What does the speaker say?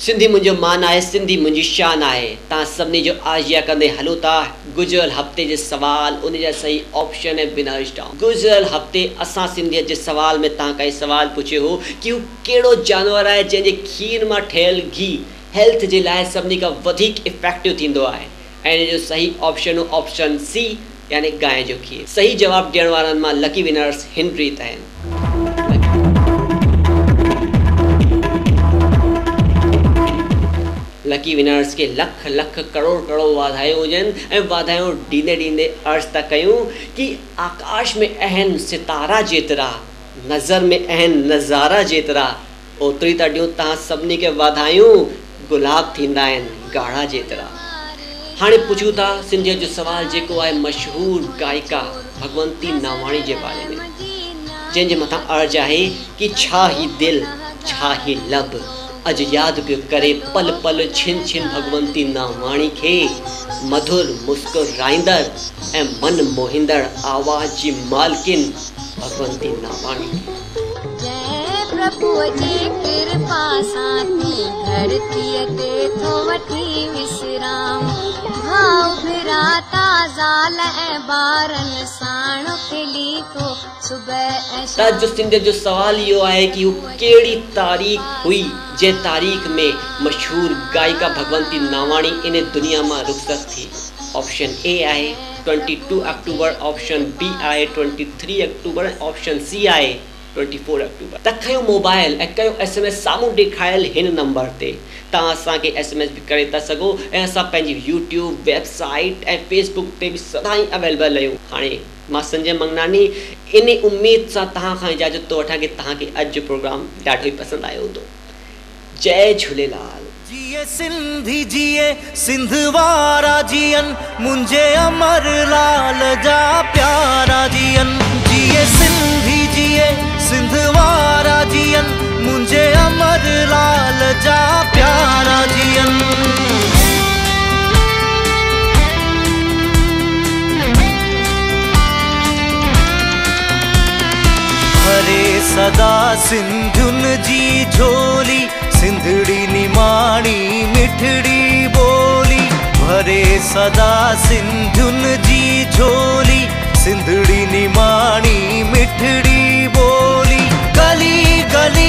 सिंधी मुझो मान है, सिंधी मुझी शान है। ता सबने जो आज या कंदे हलो था गुजरल हफ्ते जे सवाल उन जा सही ऑप्शन है विनर्स डाउन। गुजरल हफ्ते असा सिंधी जे सवाल में ता कई सवाल पूछे हो कि केड़ो जानवर है जे खीर में ठेल घी हेल्थ जे लाए सबनी का वधिक इफेक्टिव थींदो है। एंड जो सही ऑप्शन हो ऑप्शन सी यानी गाय जो खीर। सही जवाब ॾियण वारन में लकी विनर्स हिनप्रीत है। लकी विनर्स के लख लख करोड़ करोड़ वाधायूं हुजन ऐं वाधायूं ॾींदे ॾींदे अर्ज़ था कयूं कि आकाश में अहन सितारा जेतरा नज़र में अहन नज़ारा जेतरा ओतरी था ॾियूं तव्हां सभिनी खे वाधायूं गुलाब थींदा आहिनि ॻाढ़ा जेतरा। हाणे पुछूं था सिंधीअ जो सवाल जेको आहे मशहूर गायिका भगवंती नावाणी जे बारे में, जंहिंजे मथां अर्ज़ आहे कि छा ही दिल छा ही लब अज याद पियो करे पल पल छिन छिन भगवंती नावाणी खे मधुर मुस्कुराईंदड़ ऐं मन मोहिंदड़ आवाज़ जी मालकिन भगवंती नावाणी। जय प्रभु जी कृपा साथी धरती ते थो वठी विश्राम भाव भिराता ज़ाल ऐं ॿारन साण खिली थो सुबह। जो सिंध जो सवाल यो है कि वो केड़ी तारीख हुई जे तारीख में मशहूर गायिका भगवंती नावाणी इन दुनिया में रुखसत थी। ऑप्शन ए है 22 अक्टूबर, ऑप्शन बी है 23 अक्टूबर, ऑप्शन सी है 24 अक्टूबर। त खयो मोबाइल ऐं कयो SMS साम्हूं ॾेखारियल हिन नंबर ते तव्हां असांखे SMS भी करे था सघो ऐं असां पंहिंजी यूट्यूब वेबसाइट ऐं फेसबुक ते भी सदाई अवेलेबल आहियूं। हाणे मां संजय मंगनानी इन उम्मीद सां तव्हां खां इजाज़त थो वठां कि तव्हांखे अॼु जो प्रोग्राम ॾाढो ई पसंदि आयो हूंदो। जय झूलेलाल। जिए सिंधी जिए सिंध वारा जियन मुंहिंजे अमर लाल जा प्यारा जियन। जिए सिंधी जिए सिंध वारा जियन मुंहिंजे अमर लाल जा प्यारा जियन। हरे सदा सिंधुन जी झोली सिंधड़ी निमाणी मिठड़ी बोली भरे सदा सिंधुन जी झोली सिंधड़ी निमाणी मिठड़ी बोली। गली गली